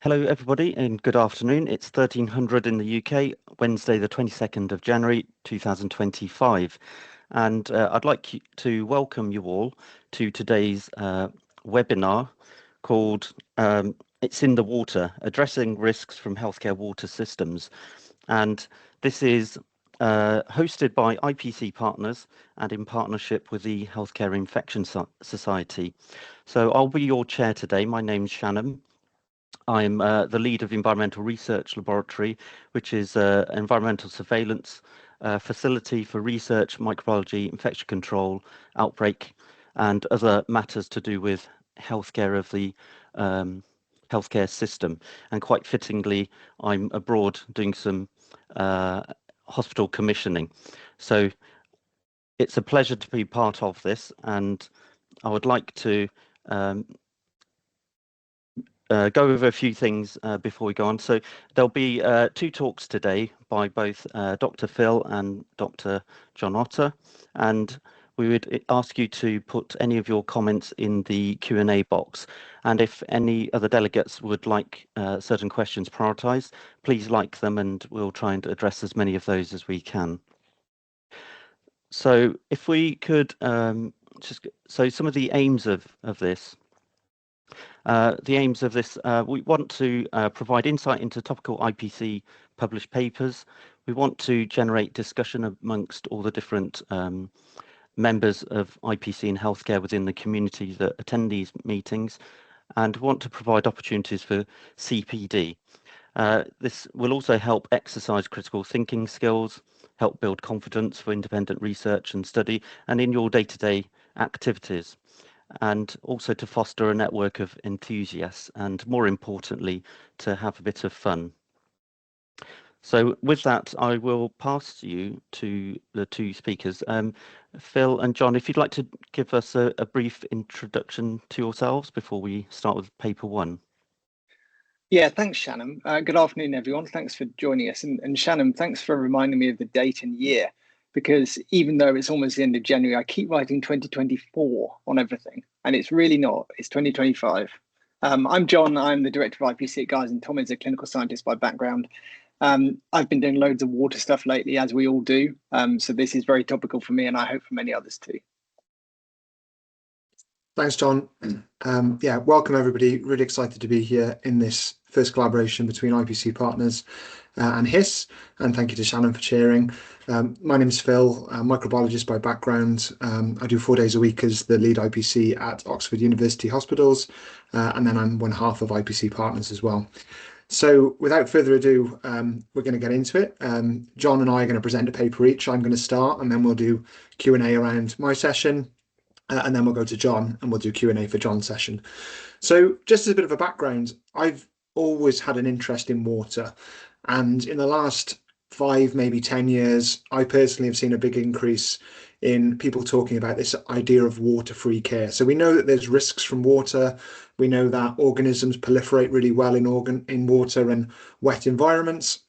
Hello, everybody, and good afternoon. It's 1300 in the UK, Wednesday, the 22nd of January, 2025. And I'd like to welcome you all to today's webinar called It's in the Water, Addressing Risks from Healthcare Water Systems. And this is hosted by IPC Partners and in partnership with the Healthcare Infection Society. So I'll be your chair today. My name's Shannon. I'm the lead of Environmental Research Laboratory, which is an environmental surveillance facility for research, microbiology, infection control, outbreak, and other matters to do with healthcare of the healthcare system. And quite fittingly, I'm abroad doing some hospital commissioning. So it's a pleasure to be part of this, and I would like to go over a few things before we go on. So there'll be two talks today by both Dr. Phil and Dr. Jon Otter, and we would ask you to put any of your comments in the Q&A box. And if any other delegates would like certain questions prioritized, please like them and we'll try and address as many of those as we can. So if we could so some of the aims of this. We want to provide insight into topical IPC published papers. We want to generate discussion amongst all the different members of IPC and healthcare within the community that attend these meetings, and want to provide opportunities for CPD. This will also help exercise critical thinking skills, help build confidence for independent research and study, and in your day-to-day activities, and also to foster a network of enthusiasts, and more importantly, to have a bit of fun. So with that, I will pass you to the two speakers. Phil and Jon, if you'd like to give us a brief introduction to yourselves before we start with paper one. Yeah, thanks, Shannon. Good afternoon, everyone. Thanks for joining us. And Shannon, thanks for reminding me of the date and year, because even though it's almost the end of January, I keep writing 2024 on everything, and it's really not. It's 2025. I'm Jon. I'm the director of IPC at Guy's, and Tom is a clinical scientist by background. I've been doing loads of water stuff lately, as we all do. So this is very topical for me, and I hope for many others too. Thanks, Jon. Yeah, welcome everybody. Really excited to be here in this first collaboration between IPC Partners and HIS, and thank you to Shannon for chairing. My name is Phil, I'm a microbiologist by background. I do 4 days a week as the lead IPC at Oxford University Hospitals, and then I'm one half of IPC Partners as well. So without further ado, we're going to get into it. Jon and I are going to present a paper each. I'm going to start, and then we'll do Q&A around my session. And then we'll go to Jon and we'll do Q&A for Jon's session. So just as a bit of a background, I've always had an interest in water. And in the last 5, maybe 10 years, I personally have seen a big increase in people talking about this idea of water-free care. So we know that there's risks from water. We know that organisms proliferate really well in water and wet environments.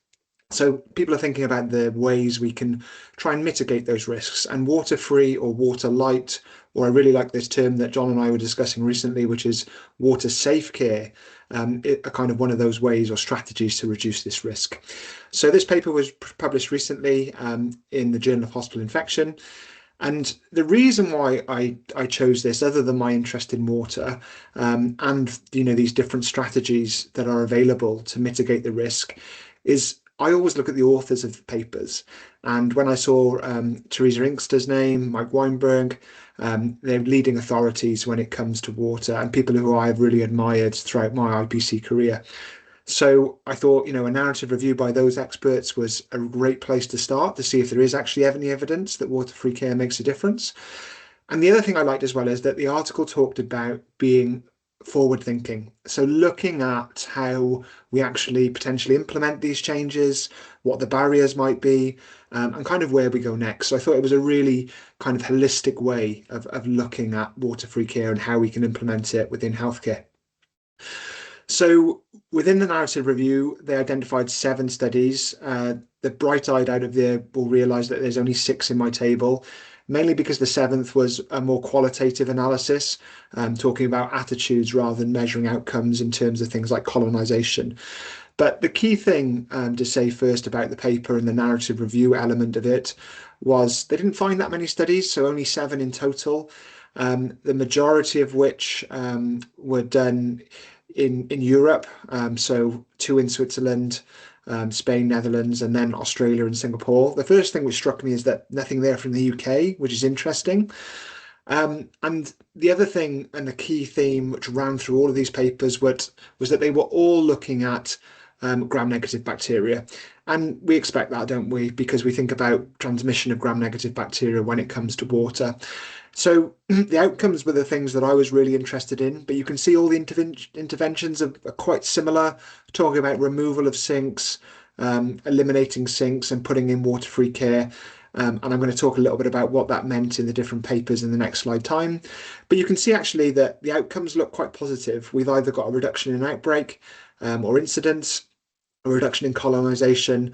So people are thinking about the ways we can try and mitigate those risks, and water-free or water-light, or I really like this term that Jon and I were discussing recently, which is water-safe care, are kind of one of those ways or strategies to reduce this risk. So this paper was published recently in the Journal of Hospital Infection. And the reason why I chose this, other than my interest in water, and these different strategies that are available to mitigate the risk, is I always look at the authors of the papers, and when I saw Teresa Inkster's name, Mike Weinberg, they're leading authorities when it comes to water, and people who I've really admired throughout my IPC career. So I thought, a narrative review by those experts was a great place to start to see if there is actually any evidence that water-free care makes a difference. And the other thing I liked as well is that the article talked about being forward thinking. So looking at how we actually potentially implement these changes, what the barriers might be, and kind of where we go next. So I thought it was a really kind of holistic way of looking at water-free care and how we can implement it within healthcare. So within the narrative review, they identified 7 studies. The bright-eyed out of there will realise that there's only 6 in my table. mainly because the seventh was a more qualitative analysis, talking about attitudes rather than measuring outcomes in terms of things like colonization. But the key thing to say first about the paper and the narrative review element of it was they didn't find that many studies, so only 7 in total, the majority of which were done in Europe, so 2 in Switzerland, Spain, Netherlands, and then Australia and Singapore. The first thing which struck me is that nothing there from the UK, which is interesting. And the other thing and the key theme which ran through all of these papers was that they were all looking at gram-negative bacteria. And we expect that, don't we? Because we think about transmission of gram-negative bacteria when it comes to water. So the outcomes were the things that I was really interested in, but you can see all the interventions are quite similar, talking about removal of sinks, eliminating sinks and putting in water-free care. And I'm going to talk a little bit about what that meant in the different papers in the next slide time. But you can see actually that the outcomes look quite positive. We've either got a reduction in outbreak or incidence, a reduction in colonization,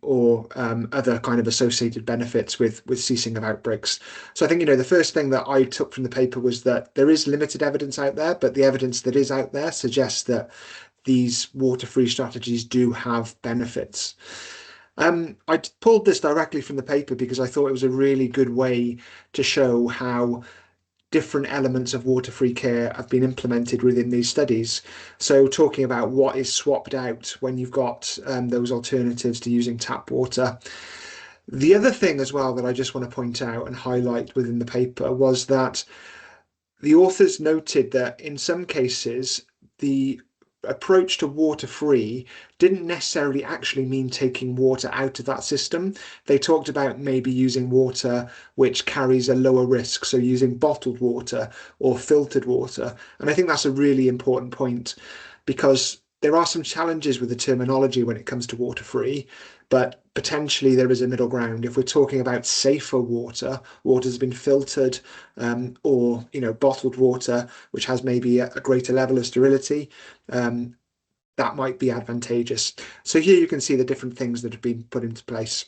or other kind of associated benefits with ceasing of outbreaks. So I think, the first thing that I took from the paper was that there is limited evidence out there, but the evidence that is out there suggests that these water-free strategies do have benefits. I pulled this directly from the paper because I thought it was a really good way to show how different elements of water-free care have been implemented within these studies. So talking about what is swapped out when you've got those alternatives to using tap water. The other thing as well that I just want to point out and highlight within the paper was that the authors noted that in some cases, the approach to water-free didn't necessarily actually mean taking water out of that system. They talked about maybe using water which carries a lower risk, so using bottled water or filtered water. And I think that's a really important point because there are some challenges with the terminology when it comes to water-free, but potentially there is a middle ground. If we're talking about safer water, water's been filtered, or bottled water, which has maybe a greater level of sterility, that might be advantageous. So here you can see the different things that have been put into place.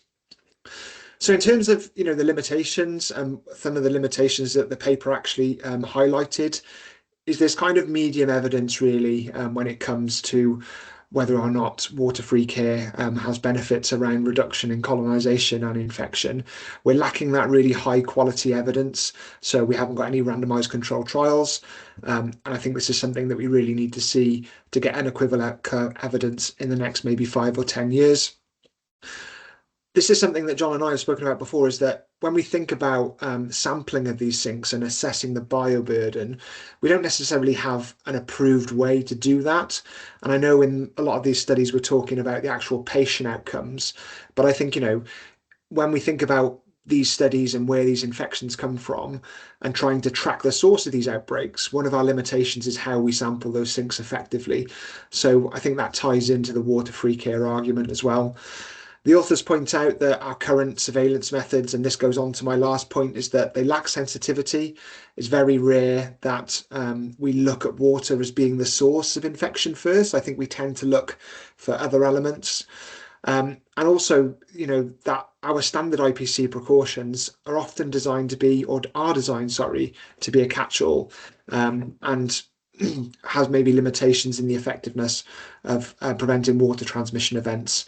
So in terms of the limitations, some of the limitations that the paper actually highlighted is this kind of medium evidence really when it comes to whether or not water-free care has benefits around reduction in colonization and infection. We're lacking that really high quality evidence, so we haven't got any randomized controlled trials. And I think this is something that we really need to see to get unequivocal evidence in the next maybe 5 or 10 years. This is something that Jon and I have spoken about before, is that when we think about sampling of these sinks and assessing the bioburden, we don't necessarily have an approved way to do that. And I know in a lot of these studies, we're talking about the actual patient outcomes. But I think, when we think about these studies and where these infections come from and trying to track the source of these outbreaks, one of our limitations is how we sample those sinks effectively. So I think that ties into the water-free care argument as well. The authors point out that our current surveillance methods, and this goes on to my last point, is that they lack sensitivity. It's very rare that we look at water as being the source of infection first. I think we tend to look for other elements. And also, that our standard IPC precautions are often designed to be, or are designed, sorry, to be a catch-all, and has maybe limitations in the effectiveness of preventing water transmission events.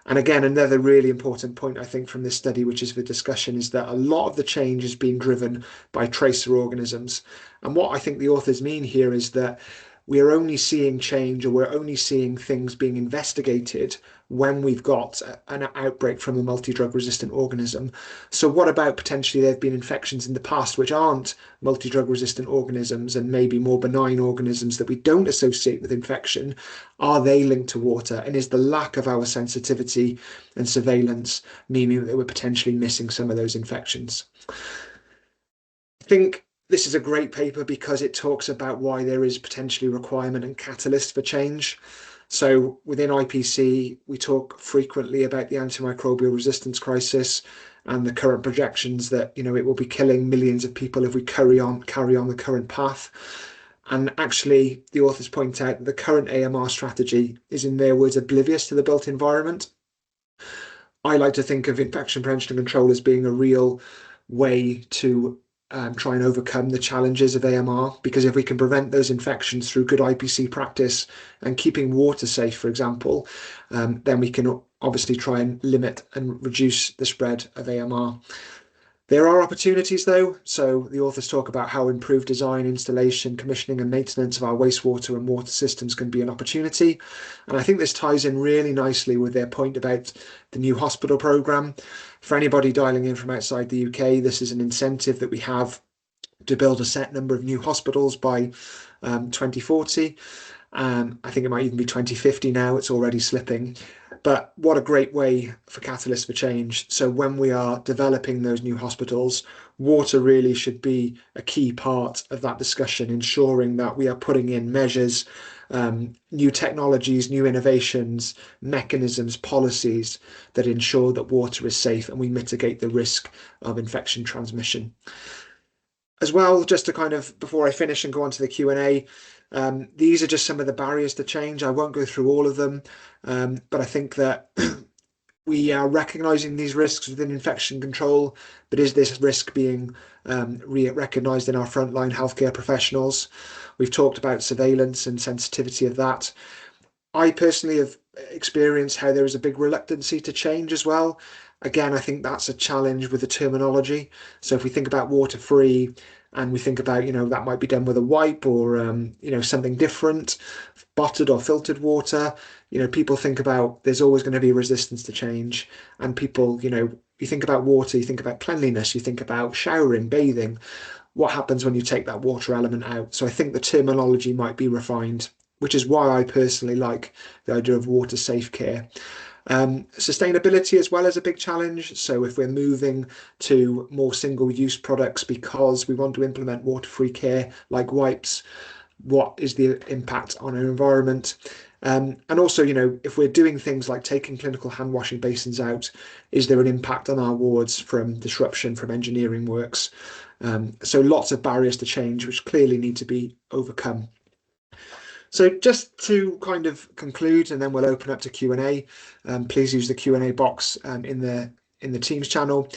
And again, another really important point, I think, from this study, which is for discussion, is that a lot of the change is being driven by tracer organisms. And what I think the authors mean here is that we are only seeing change, or we're only seeing things being investigated when we've got an outbreak from a multi-drug resistant organism. So what about potentially there have been infections in the past which aren't multi-drug resistant organisms and maybe more benign organisms that we don't associate with infection? Are they linked to water? And is the lack of our sensitivity and surveillance meaning that we're potentially missing some of those infections? I think this is a great paper because it talks about why there is potentially requirement and catalyst for change. So within IPC, we talk frequently about the antimicrobial resistance crisis and the current projections that, it will be killing millions of people if we carry on the current path. And actually, the authors point out that the current AMR strategy is, in their words, oblivious to the built environment. I like to think of infection prevention and control as being a real way to try and overcome the challenges of AMR, because if we can prevent those infections through good IPC practice and keeping water safe, for example, then we can obviously try and limit and reduce the spread of AMR. There are opportunities though, so the authors talk about how improved design, installation, commissioning and maintenance of our wastewater and water systems can be an opportunity. And I think this ties in really nicely with their point about the new hospital programme. For anybody dialing in from outside the UK, this is an incentive that we have to build a set number of new hospitals by 2040. I think it might even be 2050 now, it's already slipping. But what a great way for Catalyst for Change. So when we are developing those new hospitals, water really should be a key part of that discussion, ensuring that we are putting in measures, new technologies, new innovations, mechanisms, policies that ensure that water is safe and we mitigate the risk of infection transmission. As well, just to kind of, before I finish and go on to the Q&A, these are just some of the barriers to change. I won't go through all of them, but I think that we are recognising these risks within infection control, but is this risk being recognised in our frontline healthcare professionals? We've talked about surveillance and sensitivity of that. I personally have experienced how there is a big reluctancy to change as well. Again, I think that's a challenge with the terminology. So if we think about water-free and we think about, that might be done with a wipe or, something different, bottled or filtered water, people think about there's always going to be resistance to change. And people, you think about water, you think about cleanliness, you think about showering, bathing. What happens when you take that water element out? So I think the terminology might be refined, which is why I personally like the idea of water safe care. Sustainability as well is a big challenge. So if we're moving to more single-use products because we want to implement water-free care like wipes, what is the impact on our environment? And also, if we're doing things like taking clinical hand washing basins out, is there an impact on our wards from disruption from engineering works? So lots of barriers to change, which clearly need to be overcome. So just to kind of conclude, and then we'll open up to Q&A. Please use the Q&A box in the Teams channel.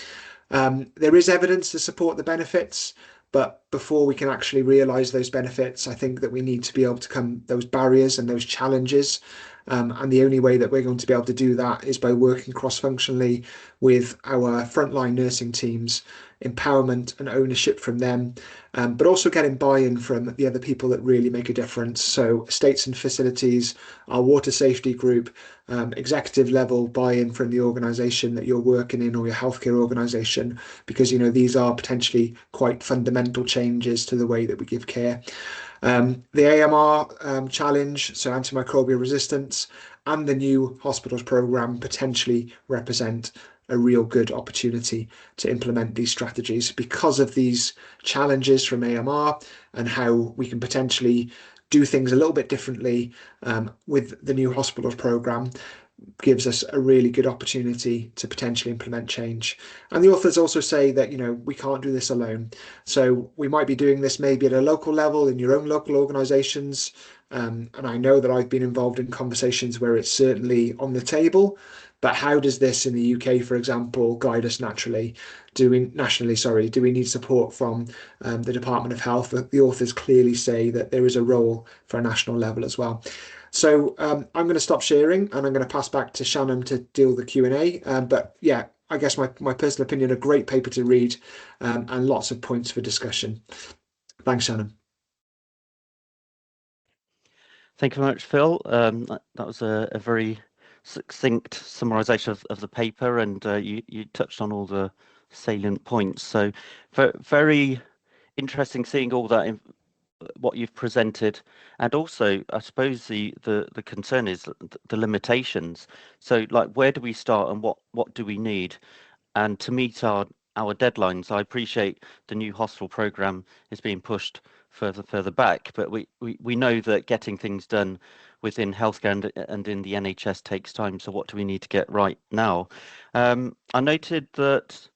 There is evidence to support the benefits, but before we can actually realise those benefits, I think that we need to be able to come those barriers and those challenges. And the only way that we're going to be able to do that is by working cross-functionally with our frontline nursing teams, empowerment and ownership from them, but also getting buy-in from the other people that really make a difference. So estates and facilities, our water safety group, executive level buy-in from the organisation that you're working in or your healthcare organisation, because these are potentially quite fundamental changes to the way that we give care. The AMR challenge, so antimicrobial resistance, and the new hospitals programme potentially represent a real good opportunity to implement these strategies because of these challenges from AMR and how we can potentially do things a little bit differently with the new hospitals programme. Gives us a really good opportunity to potentially implement change. And the authors also say that, we can't do this alone. So we might be doing this maybe at a local level in your own local organisations. And I know that I've been involved in conversations where it's certainly on the table. But how does this in the UK, for example, guide us nationally? Do we need support from the Department of Health? The authors clearly say that there is a role for a national level as well. So I'm going to stop sharing and I'm going to pass back to Shannon to deal with the Q&A. But yeah, I guess my personal opinion, a great paper to read and lots of points for discussion. Thanks, Shannon. Thank you very much, Phil. That was a very succinct summarisation of the paper, and you touched on all the salient points. So very interesting seeing all that what you've presented, and also I suppose the concern is the limitations. So like, where do we start and what do we need? And to meet our deadlines, I appreciate the new hospital programme is being pushed further back, but we know that getting things done within healthcare and in the NHS takes time. So what do we need to get right now? I noted that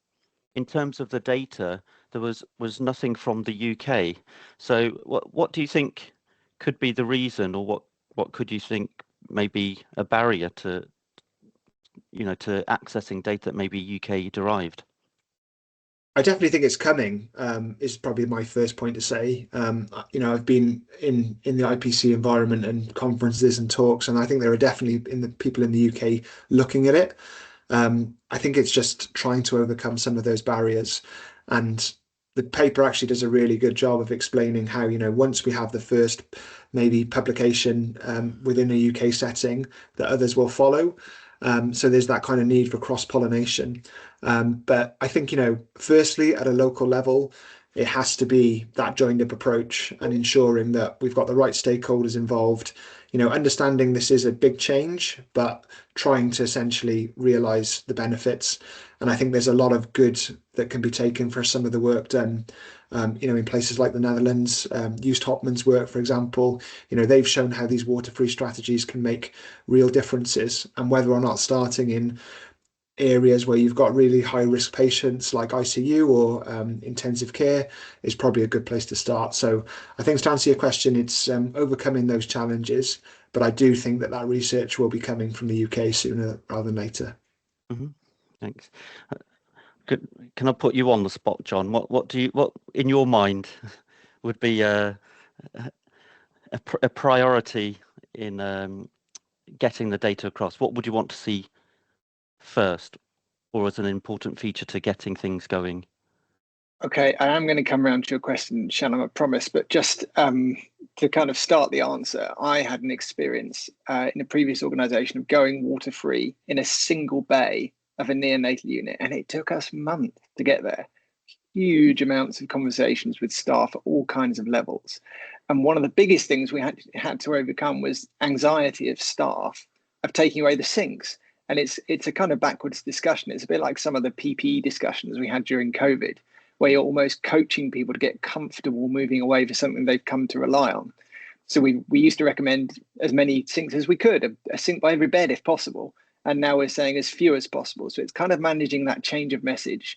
in terms of the data, there was nothing from the UK. So what do you think could be the reason, or what could you think may be a barrier to to accessing data that may be UK derived? I definitely think it's coming, is probably my first point to say. I've been in the IPC environment and conferences and talks, and I think there are definitely people in the UK looking at it. I think it's just trying to overcome some of those barriers. And the paper actually does a really good job of explaining how, once we have the first maybe publication within a UK setting, that others will follow. So there's that kind of need for cross-pollination. But I think, firstly, at a local level, it has to be that joined up approach and ensuring that we've got the right stakeholders involved, understanding this is a big change, but trying to essentially realize the benefits. And I think there's a lot of good that can be taken for some of the work done, in places like the Netherlands. Used Hopman's work, for example, they've shown how these water-free strategies can make real differences, and whether or not starting in areas where you've got really high risk patients like ICU or intensive care is probably a good place to start. So I think, to answer your question, it's overcoming those challenges, but I do think that research will be coming from the UK sooner rather than later. Mm-hmm. Thanks. Can I put you on the spot, John? What in your mind would be a priority in getting the data across? What would you want to see first, or as an important feature to getting things going? Okay, I am going to come around to your question, Shannon, I promise, but just to kind of start the answer, I had an experience in a previous organisation of going water-free in a single bay of a neonatal unit, and it took us months to get there. Huge amounts of conversations with staff at all kinds of levels. And one of the biggest things we had to overcome was anxiety of staff of taking away the sinks. And it's a kind of backwards discussion. It's a bit like some of the PPE discussions we had during COVID, where you're almost coaching people to get comfortable moving away for something they've come to rely on. So we used to recommend as many sinks as we could, a sink by every bed if possible. And now we're saying as few as possible. So it's kind of managing that change of message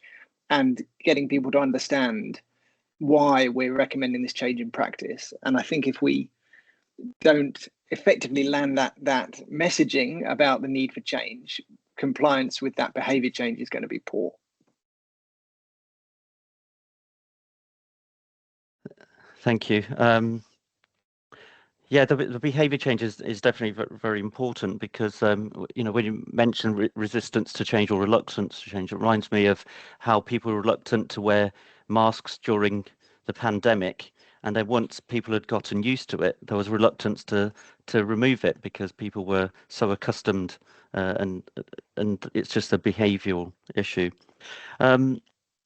and getting people to understand why we're recommending this change in practice. And I think if we don't effectively land that messaging about the need for change, compliance with that behavior change is going to be poor. Thank you. Yeah, the behaviour change is definitely very, very important, because when you mention resistance to change or reluctance to change, it reminds me of how people were reluctant to wear masks during the pandemic, and then once people had gotten used to it, there was reluctance to remove it because people were so accustomed, and it's just a behavioural issue.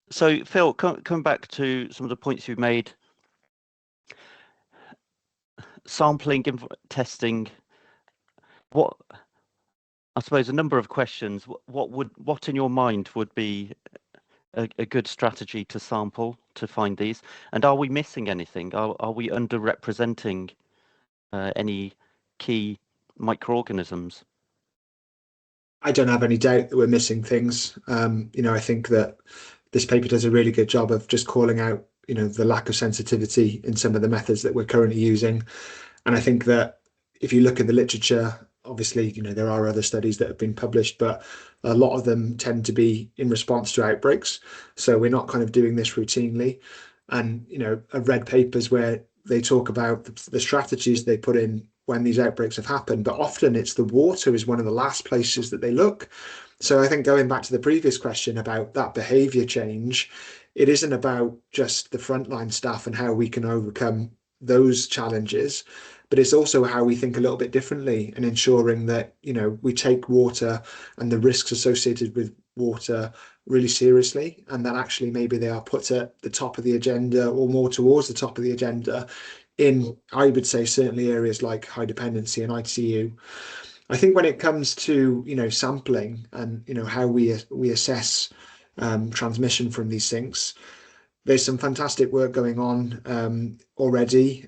So Phil, come back to some of the points you've made. Sampling, testing, what, I suppose, a number of questions. What in your mind would be a good strategy to sample to find these? And are we missing anything? Are we underrepresenting any key microorganisms? I don't have any doubt that we're missing things. I think that this paper does a really good job of just calling out, the lack of sensitivity in some of the methods that we're currently using. And I think that if you look at the literature, obviously, there are other studies that have been published, but a lot of them tend to be in response to outbreaks. So we're not kind of doing this routinely. And, I've read papers where they talk about the strategies they put in when these outbreaks have happened, but often it's the water is one of the last places that they look. So I think, going back to the previous question about that behavior change, it isn't about just the frontline staff and how we can overcome those challenges, but it's also how we think a little bit differently, and ensuring that, we take water and the risks associated with water really seriously, and that actually maybe they are put at the top of the agenda, or more towards the top of the agenda, in, I would say, certainly areas like high dependency and ICU. I think when it comes to, sampling and, how we assess transmission from these sinks, there's some fantastic work going on already.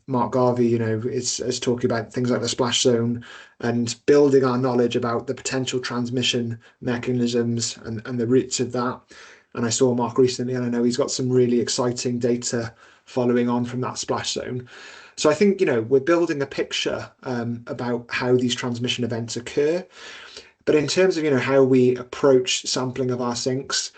Mark Garvey, is talking about things like the splash zone and building our knowledge about the potential transmission mechanisms and the roots of that. And I saw Mark recently, and I know he's got some really exciting data following on from that splash zone. So I think, we're building a picture about how these transmission events occur. But in terms of, how we approach sampling of our sinks,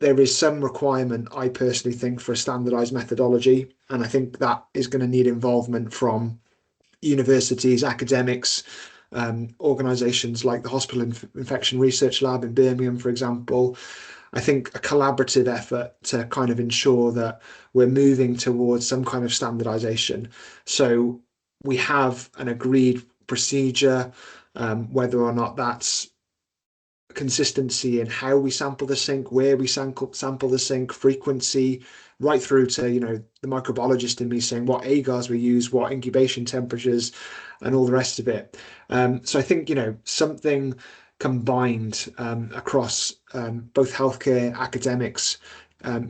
there is some requirement, I personally think, for a standardized methodology. And I think that is going to need involvement from universities, academics, organizations like the Hospital Infection Research Lab in Birmingham, for example. I think a collaborative effort to kind of ensure that we're moving towards some kind of standardization. So we have an agreed procedure, whether or not that's consistency in how we sample the sink, where we sample the sink, frequency, right through to, you know, the microbiologist in me saying what agars we use, what incubation temperatures, and all the rest of it. So I think, you know, something combined across both healthcare, academics,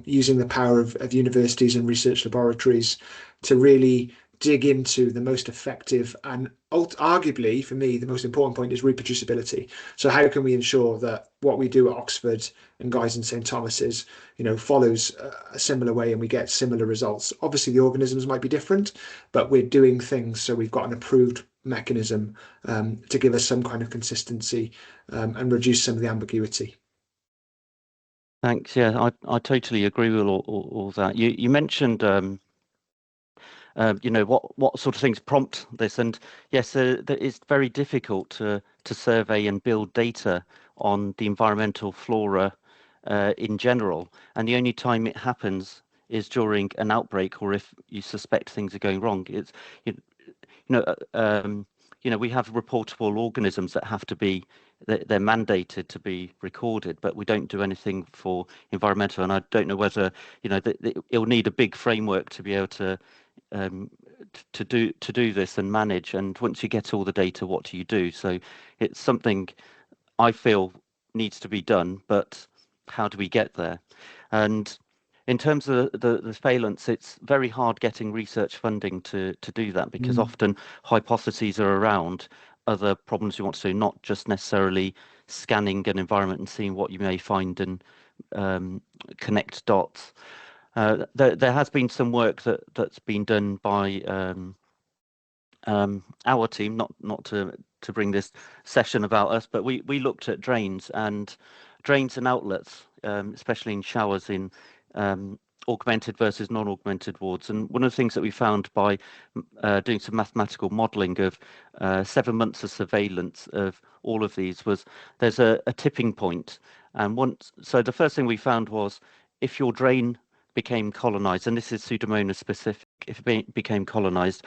using the power of universities and research laboratories to really dig into the most effective and arguably, for me, the most important point is reproducibility. So how can we ensure that what we do at Oxford and Guy's and St Thomas's, you know, follows a similar way and we get similar results? Obviously, the organisms might be different, but we're doing things so we've got an approved mechanism to give us some kind of consistency and reduce some of the ambiguity. Thanks. Yeah, I totally agree with all that. You mentioned you know, what sort of things prompt this, and yes, it's very difficult to survey and build data on the environmental flora in general, and the only time it happens is during an outbreak or if you suspect things are going wrong. It's you know, we have reportable organisms that have to be they're mandated to be recorded, but we don't do anything for environmental. And I don't know whether, you know, it'll need a big framework to be able to do this and manage. And once you get all the data, what do you do? So it's something I feel needs to be done, but how do we get there? And in terms of the surveillance, it's very hard getting research funding to do that, because often hypotheses are around other problems you want to do, not just necessarily scanning an environment and seeing what you may find and connect dots. There has been some work that's been done by our team, not to bring this session about us, but we looked at drains and outlets, especially in showers in augmented versus non-augmented wards. And one of the things that we found by doing some mathematical modelling of 7 months of surveillance of all of these was there's a tipping point. And so the first thing we found was if your drain became colonized, and this is Pseudomonas specific, if it became colonized,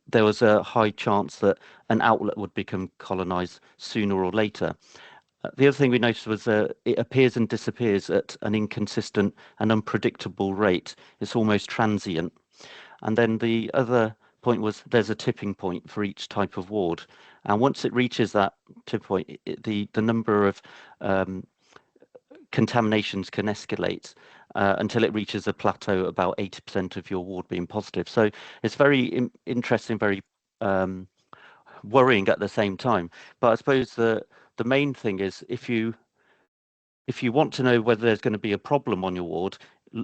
there was a high chance that an outlet would become colonized sooner or later. The other thing we noticed was it appears and disappears at an inconsistent and unpredictable rate. It's almost transient. And then the other point was there's a tipping point for each type of ward. And once it reaches that tipping point, the number of contaminations can escalate until it reaches a plateau about 80% of your ward being positive. So it's very interesting, very worrying at the same time. But I suppose the main thing is if you want to know whether there's going to be a problem on your ward,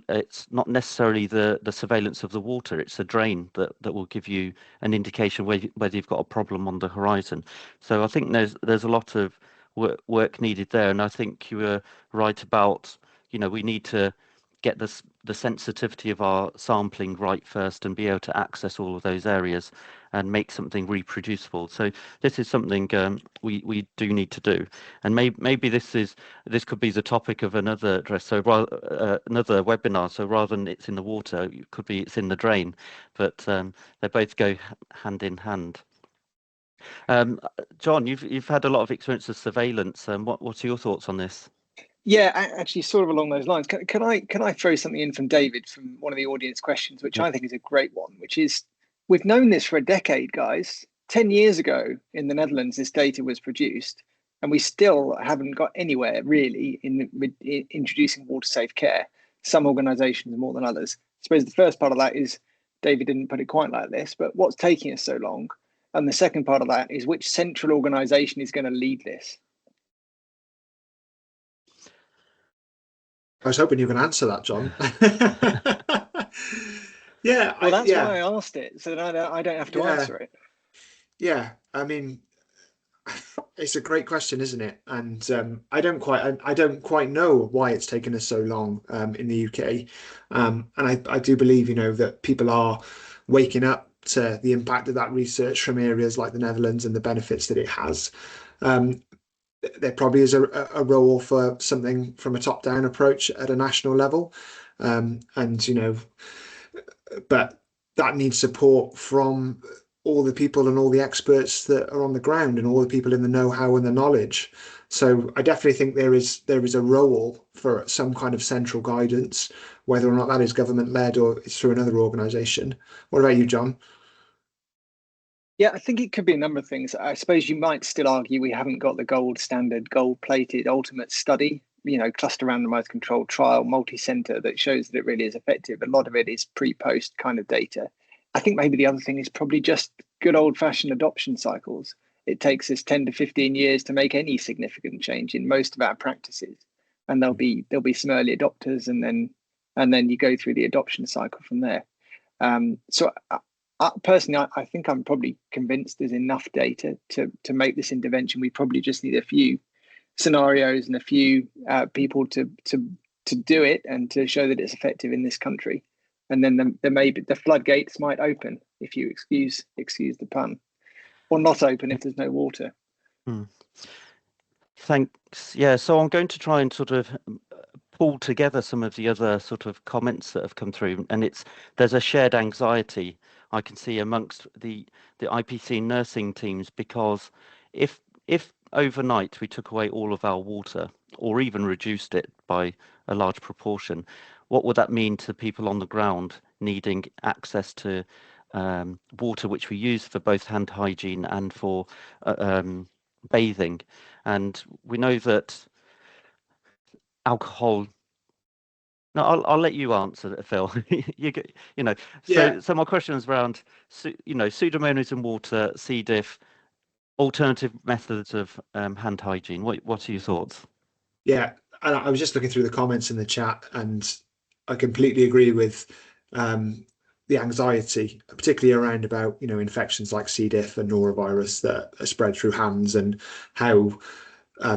it's not necessarily the surveillance of the water, it's the drain that will give you an indication whether you've got a problem on the horizon. So I think there's a lot of work needed there, and I think you were right about, you know, we need to get the sensitivity of our sampling right first and be able to access all of those areas and make something reproducible. So this is something we do need to do, and maybe this could be the topic of another address. So another webinar. So rather than it's in the water, it could be it's in the drain, but they both go hand in hand. Jon, you've had a lot of experience with surveillance. What are your thoughts on this? Yeah, actually, sort of along those lines. Can I throw something in from David from one of the audience questions, which I think is a great one, which is we've known this for a decade, guys. 10 years ago in the Netherlands, this data was produced, and we still haven't got anywhere really in introducing water safe care. Some organisations more than others. I suppose the first part of that is David didn't put it quite like this, but what's taking us so long? And the second part of that is which central organisation is going to lead this? I was hoping you were going to answer that, Jon. Yeah. Well, that's why I asked it, so that I don't have to answer it. Yeah. I mean, It's a great question, isn't it? And I don't quite know why it's taken us so long in the UK. And I do believe, that people are waking up to the impact of that research from areas like the Netherlands and the benefits that it has. Um, there probably is a role for something from a top-down approach at a national level, and but that needs support from all the people and all the experts that are on the ground and all the people in the know-how and the knowledge. So I definitely think there is a role for some kind of central guidance, whether or not that is government led or it's through another organisation. What about you, Jon? Yeah, I think it could be a number of things. I suppose you might still argue we haven't got the gold standard, gold-plated ultimate study, cluster randomized controlled trial, multi-center that shows that it really is effective. A lot of it is pre-post kind of data. I think maybe the other thing is probably just good old-fashioned adoption cycles. It takes us 10 to 15 years to make any significant change in most of our practices. And there'll be some early adopters, and then you go through the adoption cycle from there. So personally, I think I'm probably convinced there's enough data to make this intervention. We probably just need a few scenarios and a few people to do it and to show that it's effective in this country. And then there may be the floodgates might open, if you excuse the pun, or not open if there's no water. Thanks. Yeah, so I'm going to try and sort of pull together some of the other sort of comments that have come through, and there's a shared anxiety I can see amongst the IPC nursing teams, because if overnight we took away all of our water or even reduced it by a large proportion, what would that mean to people on the ground needing access to water which we use for both hand hygiene and for bathing? And we know that alcohol. No, I'll let you answer that, Phil. Yeah, So my question is around, Pseudomonas in water, C. diff, alternative methods of hand hygiene. What are your thoughts? yeah. And I was just looking through the comments in the chat, and I completely agree with the anxiety, particularly around about infections like C. diff and norovirus that are spread through hands, and how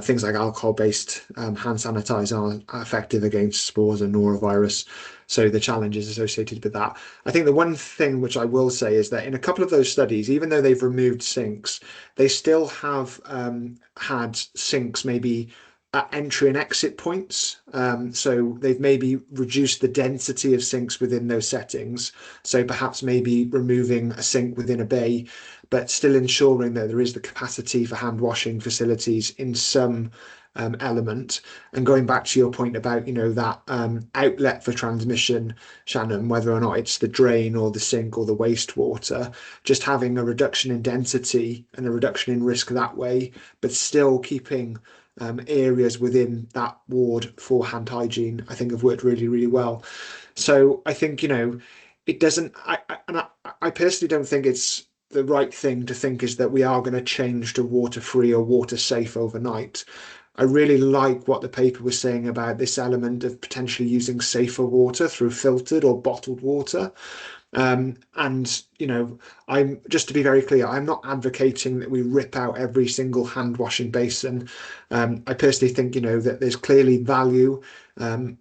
things like alcohol-based hand sanitizer are effective against spores and norovirus. So the challenges associated with that. I think the one thing which I will say is that in a couple of those studies, even though they've removed sinks, they still have had sinks maybe at entry and exit points. So they've maybe reduced the density of sinks within those settings. So perhaps maybe removing a sink within a bay, but still ensuring that there is the capacity for hand washing facilities in some element. And going back to your point about that outlet for transmission, Shannon, whether or not it's the drain or the sink or the wastewater, just having a reduction in density and a reduction in risk that way, but still keeping areas within that ward for hand hygiene, I think have worked really, really well. So I think it doesn't. I personally don't think it's the right thing to think is that we are going to change to water free or water safe overnight. I really like what the paper was saying about this element of potentially using safer water through filtered or bottled water. And I'm just to be very clear, I'm not advocating that we rip out every single hand washing basin. I personally think that there's clearly value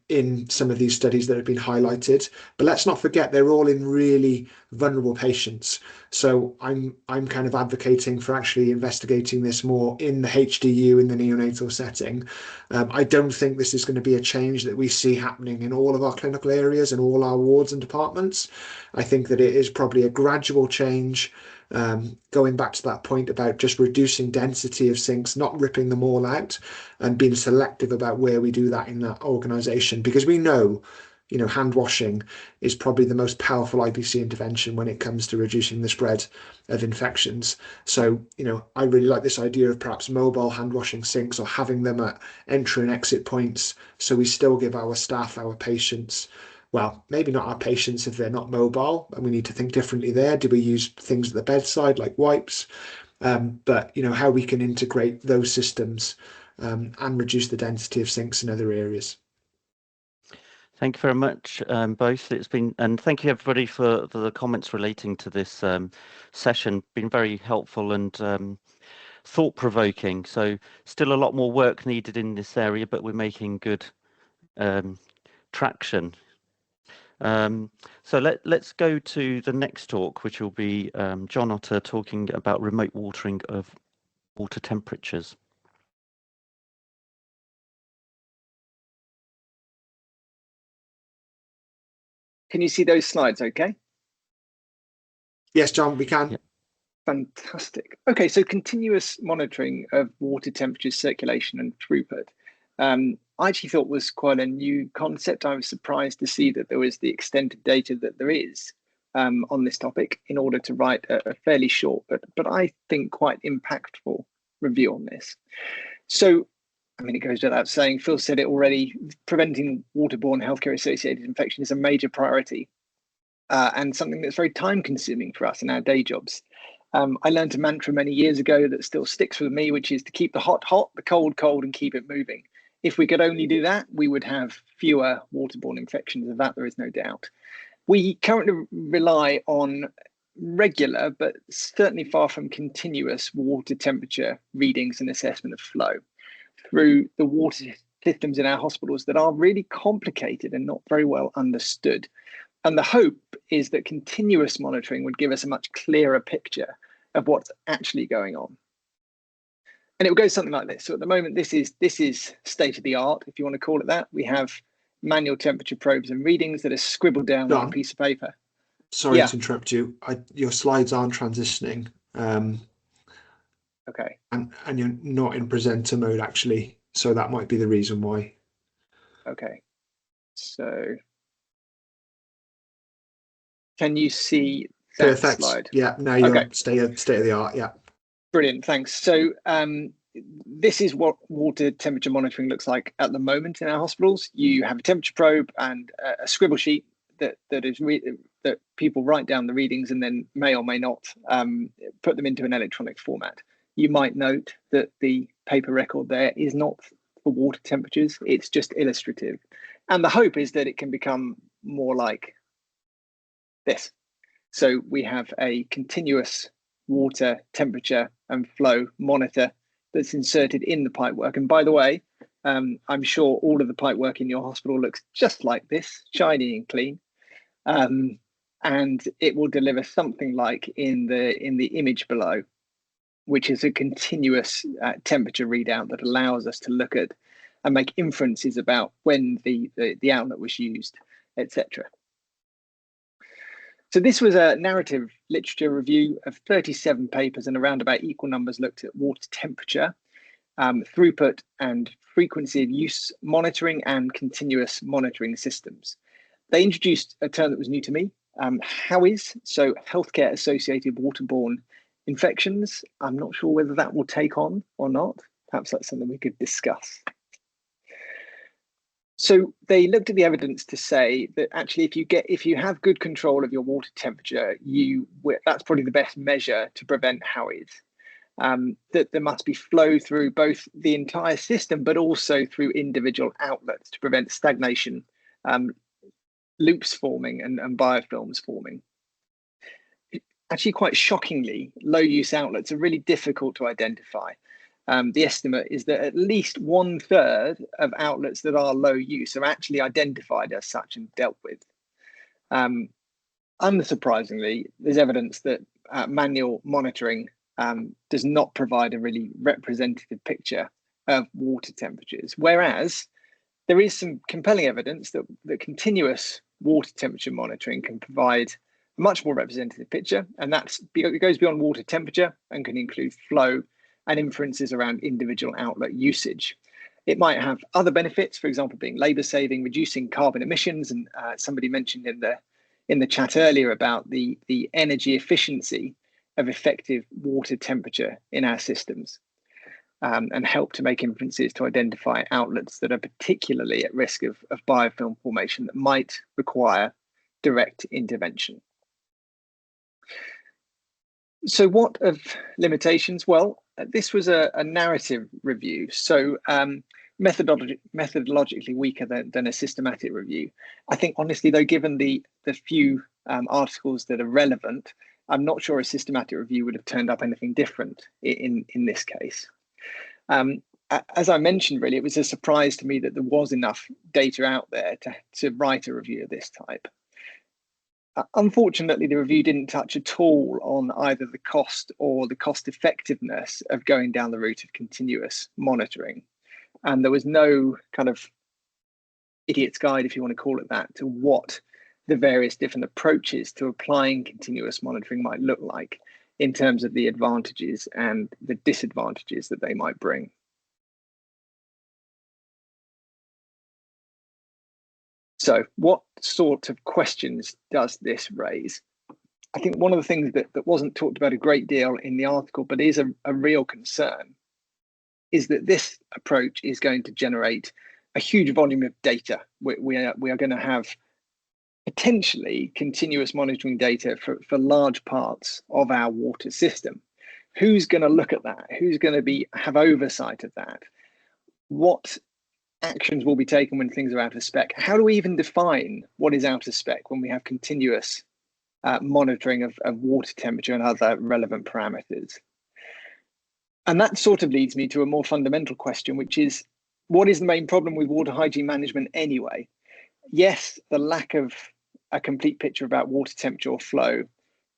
in some of these studies that have been highlighted, but let's not forget they're all in really vulnerable patients. So I'm kind of advocating for actually investigating this more in the HDU, in the neonatal setting. I don't think this is going to be a change that we see happening in all of our clinical areas and all our wards and departments. I think that it is probably a gradual change, going back to that point about just reducing density of sinks, not ripping them all out, and being selective about where we do that in that organisation, because we know hand washing is probably the most powerful IPC intervention when it comes to reducing the spread of infections. So, I really like this idea of perhaps mobile hand washing sinks or having them at entry and exit points, so we still give our staff, our patients, well, maybe not our patients if they're not mobile, and we need to think differently there. Do we use things at the bedside like wipes? But how we can integrate those systems and reduce the density of sinks in other areas. Thank you very much, both. And thank you everybody for the comments relating to this session. Been very helpful and thought-provoking. So still a lot more work needed in this area, but we're making good traction. So let's go to the next talk, which will be Jon Otter talking about remote watering of water temperatures. Can you see those slides okay? Yes, Jon, we can. Yeah. Fantastic. Okay, so continuous monitoring of water temperature, circulation and throughput. I actually thought was quite a new concept. I was surprised to see that there was the extent of data that there is on this topic in order to write a fairly short, but I think quite impactful review on this. So, I mean, it goes without saying, Phil said it already, preventing waterborne healthcare associated infection is a major priority and something that's very time consuming for us in our day jobs. I learned a mantra many years ago that still sticks with me, which is to keep the hot hot, the cold cold, and keep it moving. If we could only do that, we would have fewer waterborne infections. Of that, there is no doubt. We currently rely on regular, but certainly far from continuous water temperature readings and assessment of flow through the water systems in our hospitals that are really complicated and not very well understood. And the hope is that continuous monitoring would give us a much clearer picture of what's actually going on. And it will go something like this. So at the moment, this is state of the art, if you want to call it that. We have manual temperature probes and readings that are scribbled down on a piece of paper. Sorry to interrupt you. Your slides aren't transitioning. Okay. And you're not in presenter mode, actually. So that might be the reason why. Okay. So can you see that Perfect. slide? Yeah, now you're state of the art. Yeah. Brilliant, thanks. So this is what water temperature monitoring looks like at the moment in our hospitals. You have a temperature probe and a scribble sheet that people write down the readings and then may or may not put them into an electronic format. You might note that the paper record there is not for water temperatures, it's just illustrative. And the hope is that it can become more like this. So we have a continuous water temperature and flow monitor that's inserted in the pipework. And by the way, I'm sure all of the pipework in your hospital looks just like this, shiny and clean. And it will deliver something like in the image below, which is a continuous temperature readout that allows us to look at and make inferences about when the outlet was used, etc. So this was a narrative literature review of 37 papers and around about equal numbers looked at water temperature, throughput and frequency of use monitoring and continuous monitoring systems. They introduced a term that was new to me, HAWIS, so healthcare associated waterborne infections. I'm not sure whether that will take on or not. Perhaps that's something we could discuss. So they looked at the evidence to say that actually, if you have good control of your water temperature, that's probably the best measure to prevent HAWIS. That there must be flow through both the entire system, but also through individual outlets to prevent stagnation, loops forming and biofilms forming. Actually, quite shockingly, low-use outlets are really difficult to identify. The estimate is that at least 1/3 of outlets that are low use are actually identified as such and dealt with. Unsurprisingly, there's evidence that manual monitoring does not provide a really representative picture of water temperatures, whereas there is some compelling evidence that continuous water temperature monitoring can provide a much more representative picture, and it goes beyond water temperature and can include flow and inferences around individual outlet usage. It might have other benefits, for example, being labour saving, reducing carbon emissions, and somebody mentioned in the chat earlier about the energy efficiency of effective water temperature in our systems, and help to make inferences to identify outlets that are particularly at risk of biofilm formation that might require direct intervention. So what of limitations? Well, this was a narrative review, so methodologically weaker than a systematic review. I think honestly, though, given the few articles that are relevant, I'm not sure a systematic review would have turned up anything different in this case. As I mentioned, really, it was a surprise to me that there was enough data out there to write a review of this type. Unfortunately, the review didn't touch at all on either the cost or the cost effectiveness of going down the route of continuous monitoring. And there was no kind of idiot's guide, if you want to call it that, to what the various different approaches to applying continuous monitoring might look like in terms of the advantages and the disadvantages that they might bring. So what sort of questions does this raise? I think one of the things that wasn't talked about a great deal in the article, but is a real concern, is that this approach is going to generate a huge volume of data. We are going to have potentially continuous monitoring data for large parts of our water system. Who's going to look at that? Who's going to have oversight of that? What actions will be taken when things are out of spec? How do we even define what is out of spec when we have continuous monitoring of water temperature and other relevant parameters? And that sort of leads me to a more fundamental question, which is, what is the main problem with water hygiene management anyway? Yes, the lack of a complete picture about water temperature or flow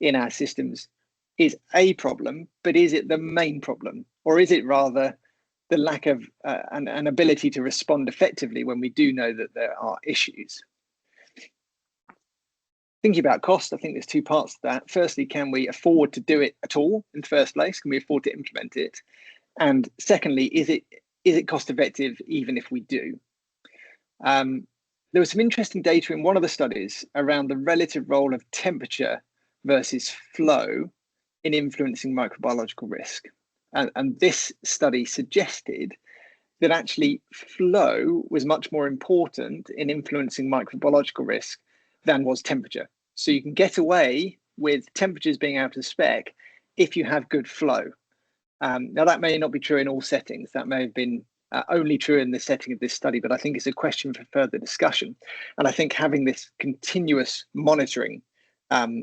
in our systems is a problem, but is it the main problem? Or is it rather the lack of an ability to respond effectively when we do know that there are issues? Thinking about cost, I think there's two parts to that. Firstly, can we afford to do it at all in the first place? Can we afford to implement it? And secondly, is it cost effective even if we do? There was some interesting data in one of the studies around the relative role of temperature versus flow in influencing microbiological risk. And this study suggested that actually flow was much more important in influencing microbiological risk than was temperature. So you can get away with temperatures being out of spec if you have good flow. Now, that may not be true in all settings. That may have been only true in the setting of this study, but I think it's a question for further discussion. And I think having this continuous monitoring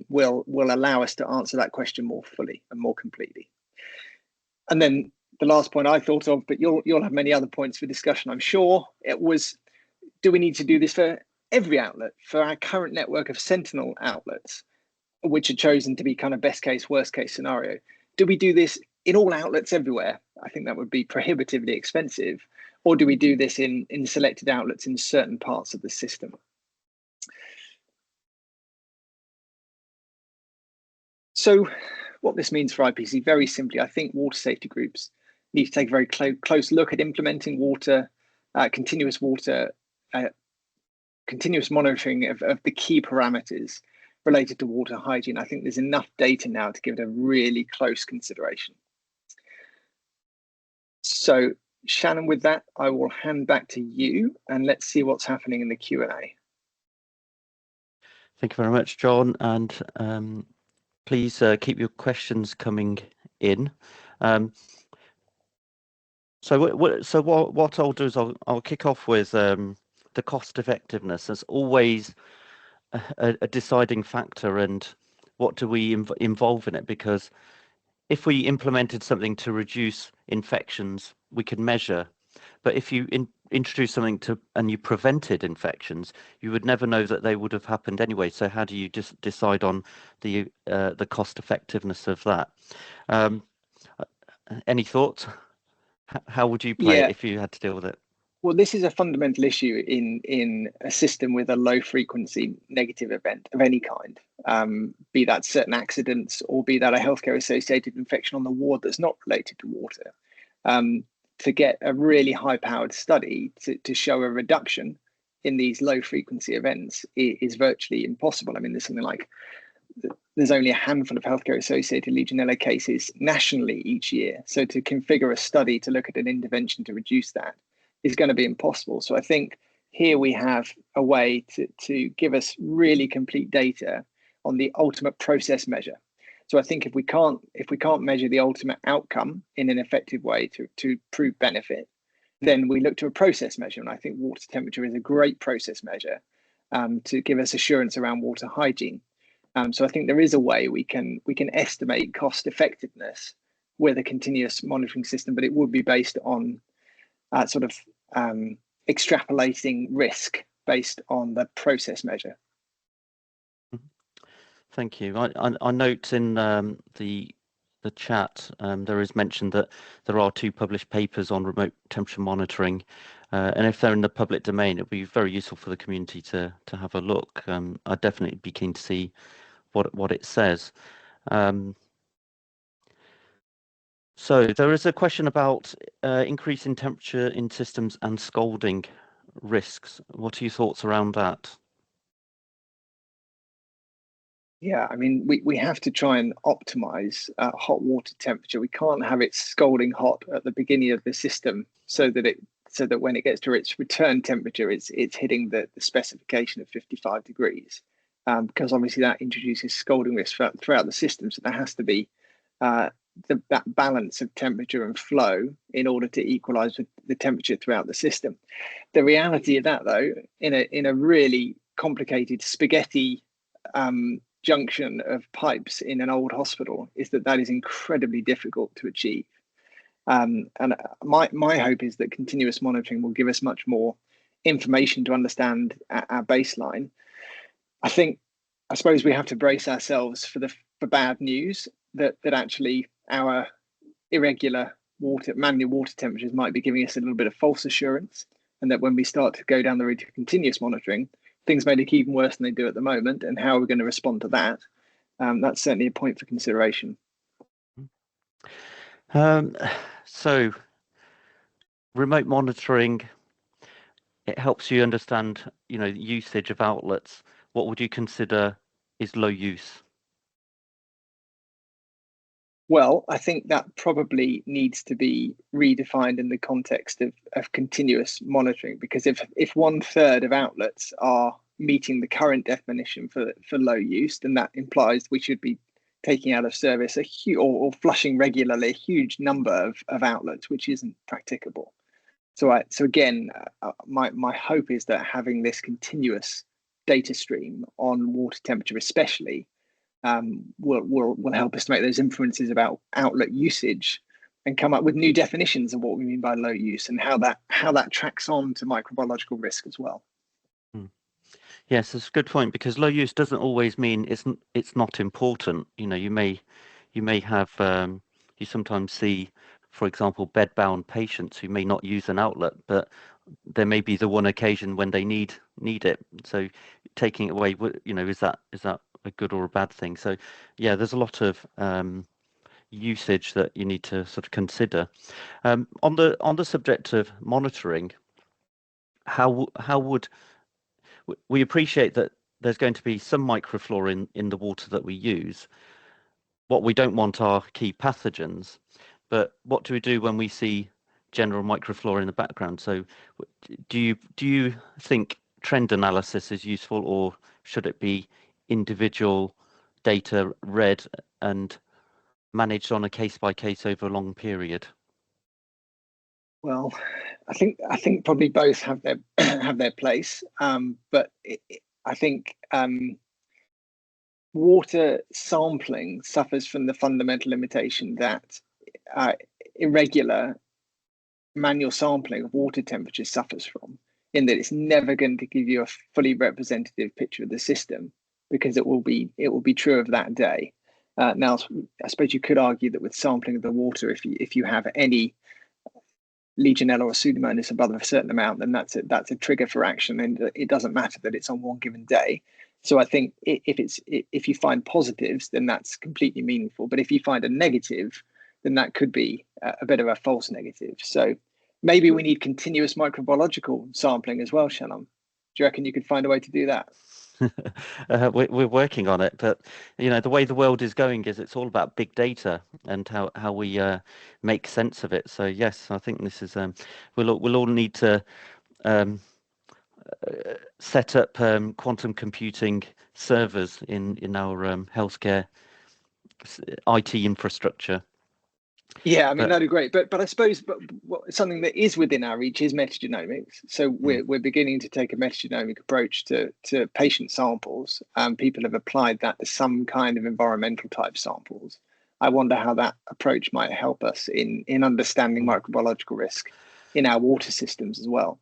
will allow us to answer that question more fully and more completely. And then the last point I thought of, but you'll have many other points for discussion, I'm sure, it was, do we need to do this for every outlet, for our current network of Sentinel outlets, which are chosen to be kind of best case, worst case scenario? Do we do this in all outlets everywhere? I think that would be prohibitively expensive. Or do we do this in selected outlets in certain parts of the system? So what this means for IPC, very simply, I think water safety groups need to take a very close look at implementing continuous monitoring of the key parameters related to water hygiene. I think there's enough data now to give it a really close consideration. So Shannon, with that, I will hand back to you and let's see what's happening in the Q&A. Thank you very much, John. And please keep your questions coming in. So what I'll do is I'll kick off with the cost effectiveness. As always, a deciding factor, and what do we involve in it? Because if we implemented something to reduce infections, we can measure. But if you introduce something and you prevented infections, you would never know that they would have happened anyway. So how do you just decide on the cost effectiveness of that? Any thoughts? How would you play it if you had to deal with it? Well, this is a fundamental issue in a system with a low frequency negative event of any kind, be that certain accidents or be that a healthcare associated infection on the ward that's not related to water. To get a really high powered study to show a reduction in these low frequency events is virtually impossible. I mean, there's only a handful of healthcare associated Legionella cases nationally each year. So to configure a study to look at an intervention to reduce that is going to be impossible. So I think here we have a way to give us really complete data on the ultimate process measure. So I think if we can't measure the ultimate outcome in an effective way to prove benefit, then we look to a process measure. And I think water temperature is a great process measure to give us assurance around water hygiene. So I think there is a way we can estimate cost effectiveness with a continuous monitoring system, but it would be based on sort of extrapolating risk based on the process measure. Thank you. I note in the chat there is mentioned that there are 2 published papers on remote temperature monitoring, and if they're in the public domain, it would be very useful for the community to have a look. I'd definitely be keen to see what it says. So there is a question about increasing temperature in systems and scalding risks. What are your thoughts around that? Yeah, I mean, we have to try and optimize hot water temperature. We can't have it scalding hot at the beginning of the system so that when it gets to its return temperature, it's hitting the specification of 55 degrees, because obviously that introduces scalding risk throughout the system. So there has to be that balance of temperature and flow in order to equalize with the temperature throughout the system. The reality of that, though, in a really complicated spaghetti junction of pipes in an old hospital, is that is incredibly difficult to achieve. And my hope is that continuous monitoring will give us much more information to understand our baseline. I suppose we have to brace ourselves for bad news that actually our irregular manual water temperatures might be giving us a little bit of false assurance, and that when we start to go down the route of continuous monitoring, things may look even worse than they do at the moment. And how are we going to respond to that? That's certainly a point for consideration. So remote monitoring, it helps you understand, usage of outlets. What would you consider is low use? Well, I think that probably needs to be redefined in the context of continuous monitoring, because if 1/3 of outlets are meeting the current definition for low use, then that implies we should be taking out of service or flushing regularly a huge number of outlets, which isn't practicable. So again, my hope is that having this continuous data stream on water temperature, especially, will help us to make those inferences about outlet usage and come up with new definitions of what we mean by low use and how that tracks on to microbiological risk as well. Yes, it's a good point, because low use doesn't always mean it's not important. You may have you sometimes see, for example, bedbound patients who may not use an outlet, but there may be the one occasion when they need it. So taking it away, is that a good or a bad thing? So yeah, there's a lot of usage that you need to sort of consider. On the subject of monitoring, how would we appreciate that there's going to be some microflora in the water that we use? What we don't want are key pathogens, but what do we do when we see general microflora in the background? So do you think trend analysis is useful, or should it be individual data read and managed on a case by case over a long period? Well, I think probably both have their have their place, but I think water sampling suffers from the fundamental limitation that irregular manual sampling of water temperature suffers from, in that it's never going to give you a fully representative picture of the system, because it will be true of that day. Now, I suppose you could argue that with sampling of the water, if you have any Legionella or Pseudomonas above a certain amount, then that's a trigger for action, and it doesn't matter that it's on one given day. So I think if you find positives, then that's completely meaningful. But if you find a negative, then that could be a bit of a false negative. So maybe we need continuous microbiological sampling as well, Shannon. Do you reckon you could find a way to do that? We're working on it, but the way the world is going is it's all about big data and how we make sense of it. So yes, I think this is we'll all need to set up quantum computing servers in our healthcare IT infrastructure. Yeah, I mean, But that'd be great. But I suppose something that is within our reach is metagenomics. So we're beginning to take a metagenomic approach to patient samples. People have applied that to some kind of environmental type samples. I wonder how that approach might help us in understanding microbiological risk in our water systems as well.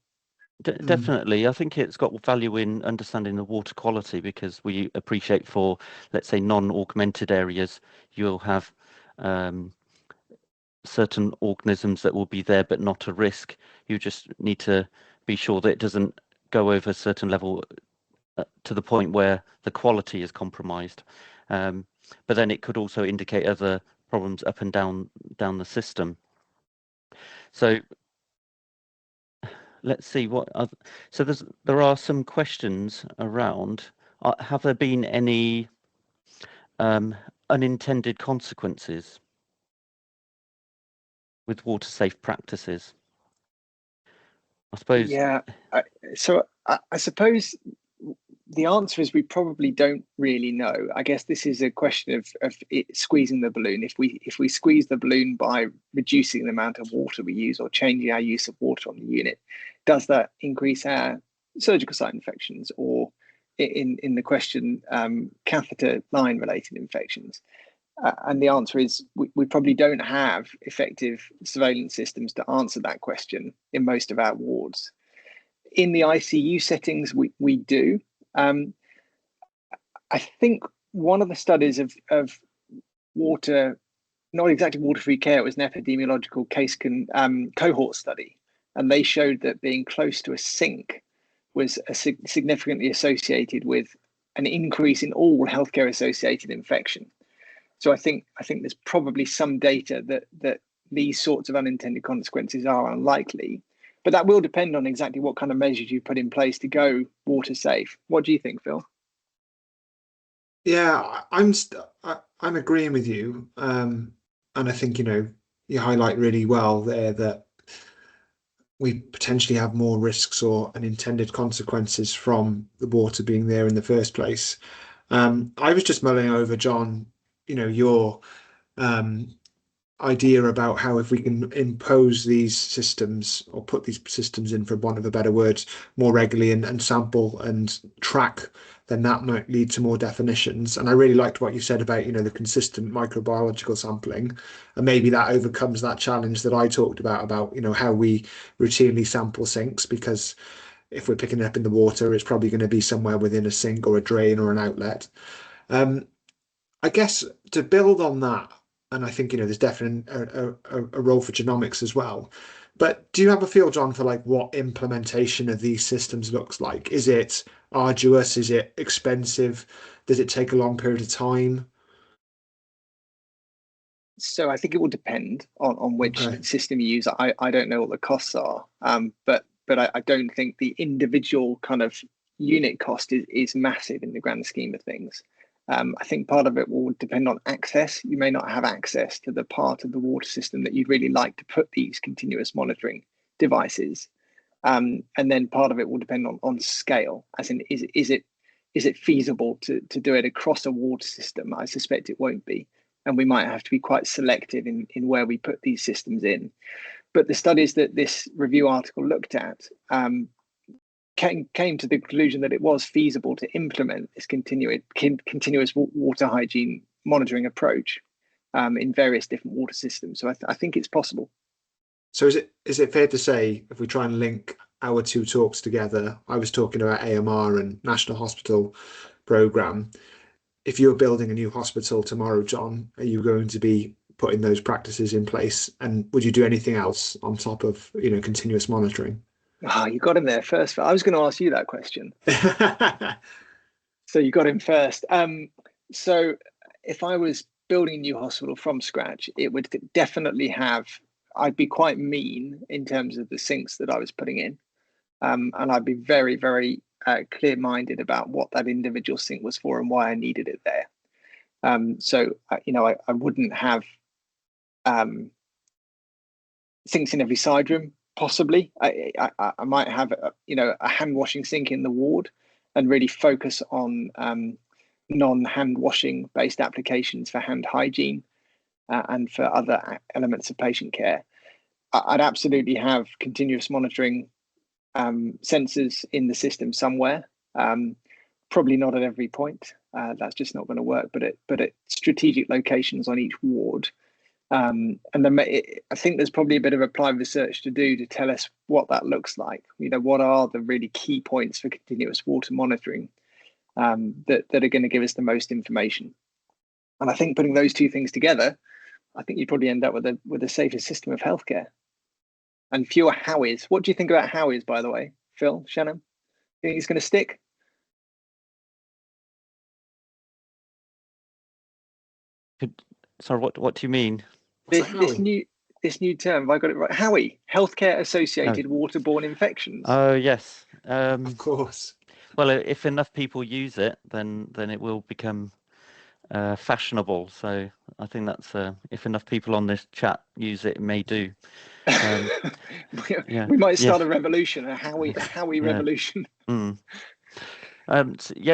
Definitely, I think it's got value in understanding the water quality, because we appreciate for, let's say, non-augmented areas, you'll have certain organisms that will be there but not a risk. You just need to be sure that it doesn't go over a certain level to the point where the quality is compromised. But then it could also indicate other problems up and down the system. So let's see what other, so there are some questions around. Have there been any unintended consequences with water safe practices? I suppose. Yeah. I suppose the answer is we probably don't really know. I guess this is a question of it squeezing the balloon. If we squeeze the balloon by reducing the amount of water we use or changing our use of water on the unit, does that increase our surgical site infections, or in the question, catheter line related infections? And the answer is we probably don't have effective surveillance systems to answer that question in most of our wards. In the ICU settings, we do. I think one of the studies of water, not exactly water-free care, it was an epidemiological case cohort study, and they showed that being close to a sink was significantly associated with an increase in all healthcare-associated infection. So I think there's probably some data that these sorts of unintended consequences are unlikely, but that will depend on exactly what kind of measures you put in place to go water safe. What do you think, Phil? Yeah, I'm agreeing with you, and I think you highlight really well there that we potentially have more risks or unintended consequences from the water being there in the first place. I was just mulling over, John, your idea about how if we can impose these systems or put these systems in, for want of a better word, more regularly and sample and track, then that might lead to more definitions. And I really liked what you said about, the consistent microbiological sampling. And maybe that overcomes that challenge that I talked about, how we routinely sample sinks, because if we're picking it up in the water, it's probably going to be somewhere within a sink or a drain or an outlet. I guess to build on that, and I think there's definitely a role for genomics as well. But do you have a feel, John, for like what implementation of these systems looks like? Is it arduous? Is it expensive? Does it take a long period of time? So I think it will depend on which Okay. system you use. I don't know what the costs are, but I don't think the individual kind of unit cost is massive in the grand scheme of things. I think part of it will depend on access. You may not have access to the part of the water system that you'd really like to put these continuous monitoring devices. And then part of it will depend on scale, as in is it feasible to do it across a water system? I suspect it won't be. And we might have to be quite selective in where we put these systems in. But the studies that this review article looked at came to the conclusion that it was feasible to implement this continuous water hygiene monitoring approach in various different water systems. So I think it's possible. So is it fair to say, if we try and link our two talks together, I was talking about AMR and National Hospital Programme. If you're building a new hospital tomorrow, John, are you going to be putting those practices in place? And would you do anything else on top of, continuous monitoring? Oh, you got him there first. I was going to ask you that question. So you got him first. So if I was building a new hospital from scratch, it would definitely I'd be quite mean in terms of the sinks that I was putting in. And I'd be very, very clear-minded about what that individual sink was for and why I needed it there. So I wouldn't have sinks in every side room. Possibly, I might have a hand washing sink in the ward, and really focus on non-hand washing based applications for hand hygiene. and for other elements of patient care. I'd absolutely have continuous monitoring sensors in the system somewhere. Probably not at every point. That's just not going to work. But at strategic locations on each ward. And then I think there's probably a bit of applied research to do to tell us what that looks like. What are the really key points for continuous water monitoring that are going to give us the most information? And I think putting those two things together, I think you probably end up with a safer system of healthcare and fewer howies. What do you think about howies, by the way, Phil, Shannon? Think it's going to stick? Sorry, what do you mean? This new term, have I got it right? Howie, healthcare associated waterborne infections. Oh yes, of course. Well, if enough people use it, then it will become fashionable. So I think that's if enough people on this chat use it, it may do. We might start a revolution, a Howie revolution.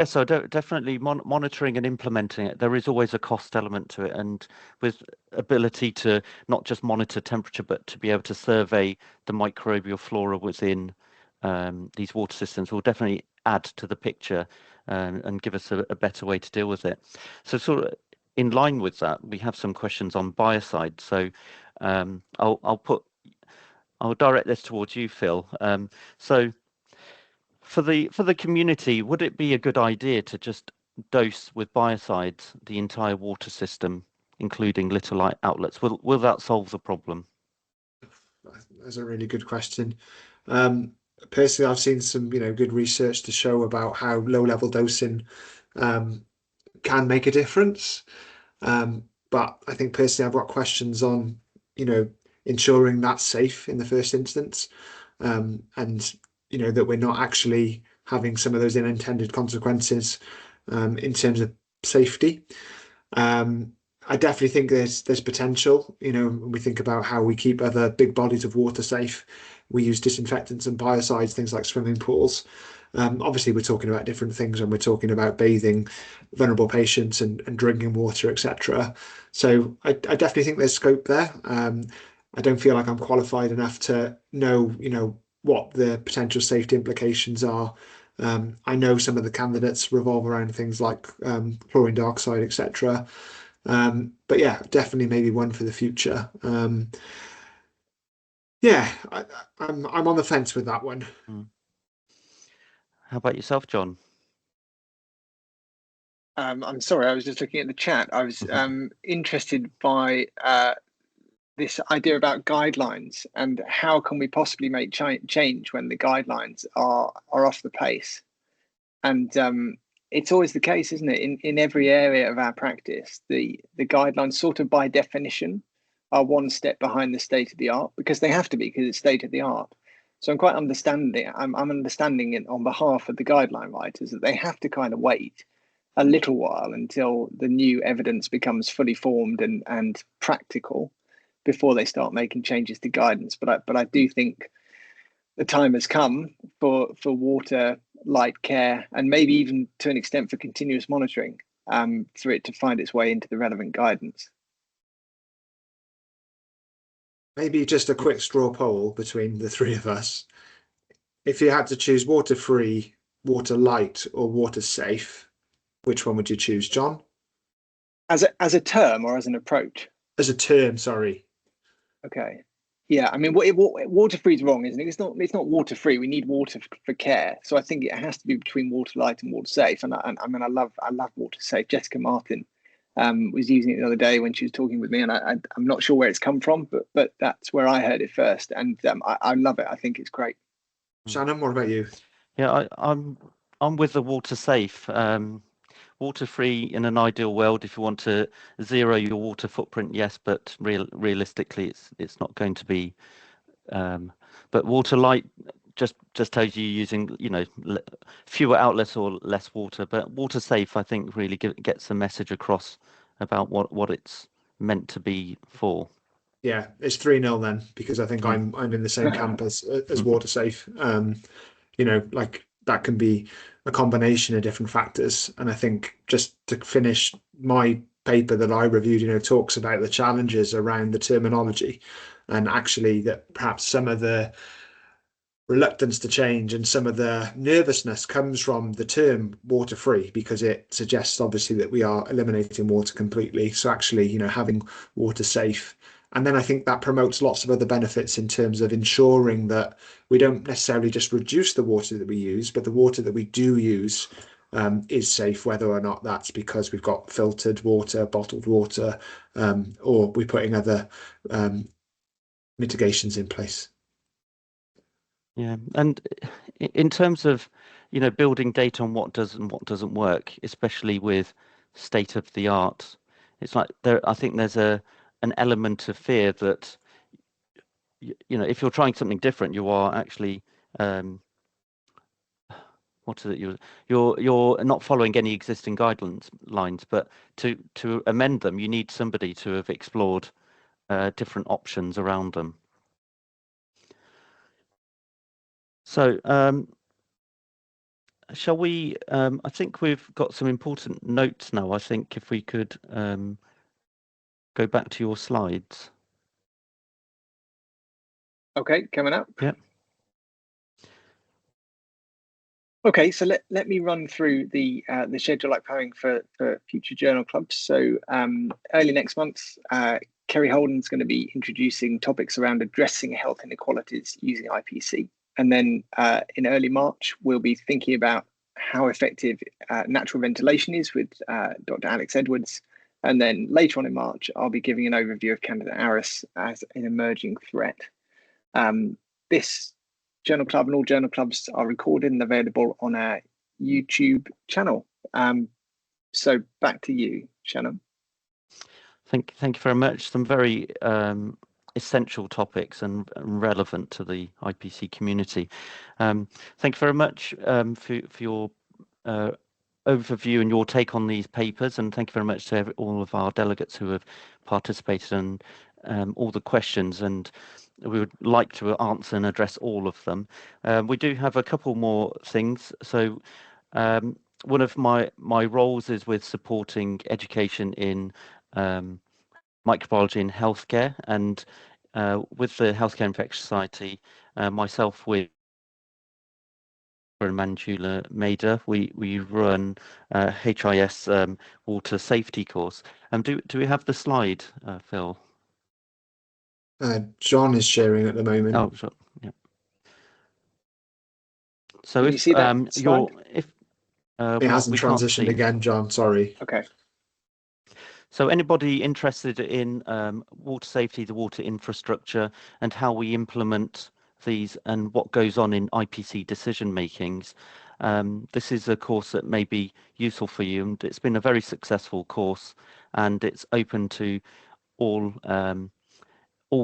So definitely monitoring and implementing it. There is always a cost element to it, and with ability to not just monitor temperature, but to be able to survey the microbial flora within these water systems will definitely add to the picture and give us a better way to deal with it. So sort of in line with that, we have some questions on biocide. So I'll direct this towards you, Phil. So for the community, would it be a good idea to just dose with biocides the entire water system, including little light outlets? Will that solve the problem? That's a really good question. Personally, I've seen some good research to show about how low-level dosing can make a difference. But I think personally, I've got questions on ensuring that's safe in the first instance, and that we're not actually having some of those unintended consequences in terms of safety. I definitely think there's potential. When we think about how we keep other big bodies of water safe, we use disinfectants and biocides, things like swimming pools. Obviously, we're talking about different things when we're talking about bathing vulnerable patients and drinking water, etc. So I definitely think there's scope there. I don't feel like I'm qualified enough to know, what the potential safety implications are. I know some of the candidates revolve around things like chlorine dioxide, etc. But yeah, definitely maybe one for the future. Yeah, I'm on the fence with that one. How about yourself, John? I'm sorry, I was just looking at the chat. I was interested by this idea about guidelines and how can we possibly make change when the guidelines are off the pace. And it's always the case, isn't it? In every area of our practice, the guidelines sort of by definition are one step behind the state of the art because they have to be, because it's state of the art. So I'm quite understanding. I'm understanding it on behalf of the guideline writers that they have to kind of wait a little while until the new evidence becomes fully formed and practical before they start making changes to guidance. But I do think the time has come for water light care and maybe even to an extent for continuous monitoring for it to find its way into the relevant guidance. Maybe just a quick straw poll between the three of us. If you had to choose water free, water light, or water safe, which one would you choose, John? As a term or as an approach? As a term, sorry. Okay. Yeah, I mean, water free is wrong, isn't it? It's not water free. We need water for care. So I think it has to be between water light and water safe. And I mean, I love water safe. Jessica Martin was using it the other day when she was talking with me, and I'm not sure where it's come from, but that's where I heard it first, and I love it. I think it's great. Shannon, what about you? Yeah, I'm with the water safe. Water free in an ideal world, if you want to zero your water footprint, yes, but realistically, it's not going to be. But water light just tells you using fewer outlets or less water. But water safe, I think, really gets the message across about what it's meant to be for. Yeah, it's 3-0 then, because I think I'm in the same camp as water safe. Like that can be a combination of different factors. And I think just to finish my paper that I reviewed, talks about the challenges around the terminology, and actually that perhaps some of the reluctance to change and some of the nervousness comes from the term water free, because it suggests obviously that we are eliminating water completely. So actually, having water safe. And then I think that promotes lots of other benefits in terms of ensuring that we don't necessarily just reduce the water that we use, but the water that we do use is safe, whether or not that's because we've got filtered water, bottled water, or we're putting other mitigations in place. Yeah, and in terms of, building data on what does and what doesn't work, especially with state of the art, it's like I think there's an element of fear that, if you're trying something different, you are actually, what is it? You're not following any existing guidelines, but to amend them, you need somebody to have explored different options around them. So, shall we? I think we've got some important notes now. I think if we could go back to your slides. Okay, coming up. Yeah. Okay, so let me run through the schedule like planning for future journal clubs. So early next month, Kerry Holden's going to be introducing topics around addressing health inequalities using IPC. And then in early March, we'll be thinking about how effective natural ventilation is with Dr. Alex Edwards. And then later on in March, I'll be giving an overview of Candida auris as an emerging threat. This journal club and all journal clubs are recorded and available on our YouTube channel. So back to you, Shannon. Thank you very much. Some very essential topics and relevant to the IPC community. Thank you very much for your overview and your take on these papers, and thank you very much to all of our delegates who have participated and all the questions, and we would like to answer and address all of them. We do have a couple more things. So one of my roles is with supporting education in microbiology in healthcare, and with the Healthcare Infection Society, myself with and Manjula Maida, we run HIS water safety course. Do we have the slide, Phil? John is sharing at the moment. Oh, sure. Yeah. So Can you see that slide? It hasn't transitioned again, John. Sorry. Okay. So anybody interested in water safety, the water infrastructure, and how we implement these and what goes on in IPC decision makings, this is a course that may be useful for you, and it's been a very successful course, and it's open to all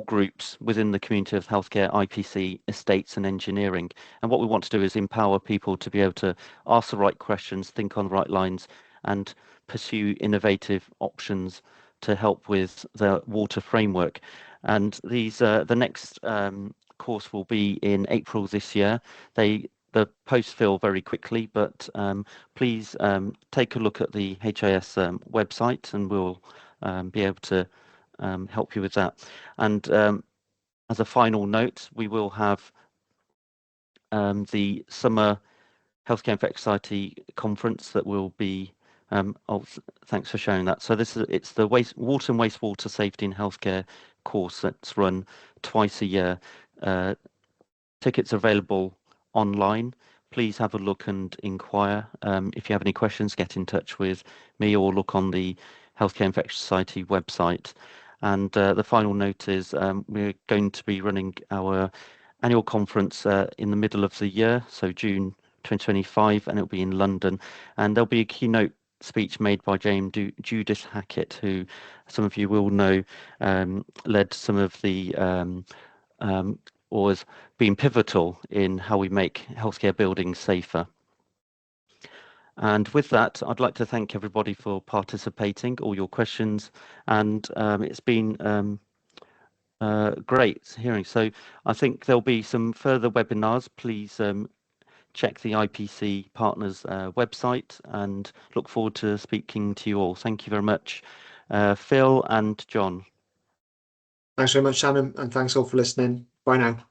groups within the community of healthcare, IPC, estates and engineering. And what we want to do is empower people to be able to ask the right questions, think on the right lines, and pursue innovative options to help with the water framework. And these the next course will be in April this year. The posts fill very quickly, but please take a look at the HIS website, and we'll be able to help you with that. And as a final note, we will have the summer Healthcare Infection Society conference that will be. Oh, thanks for showing that. So it's the water and wastewater safety in healthcare course that's run twice a year. Tickets are available online. Please have a look and inquire. If you have any questions, get in touch with me or look on the Healthcare Infection Society website. And the final note is we're going to be running our annual conference in the middle of the year, so June 2025, and it'll be in London. And there'll be a keynote speech made by Judith Hackett, who some of you will know led some of the or has been pivotal in how we make healthcare buildings safer. And with that, I'd like to thank everybody for participating, all your questions, and it's been great hearing. So I think there'll be some further webinars. Please check the IPC Partners website, and look forward to speaking to you all. Thank you very much, Phil and John. Thanks very much, Shannon, and thanks all for listening. Bye now.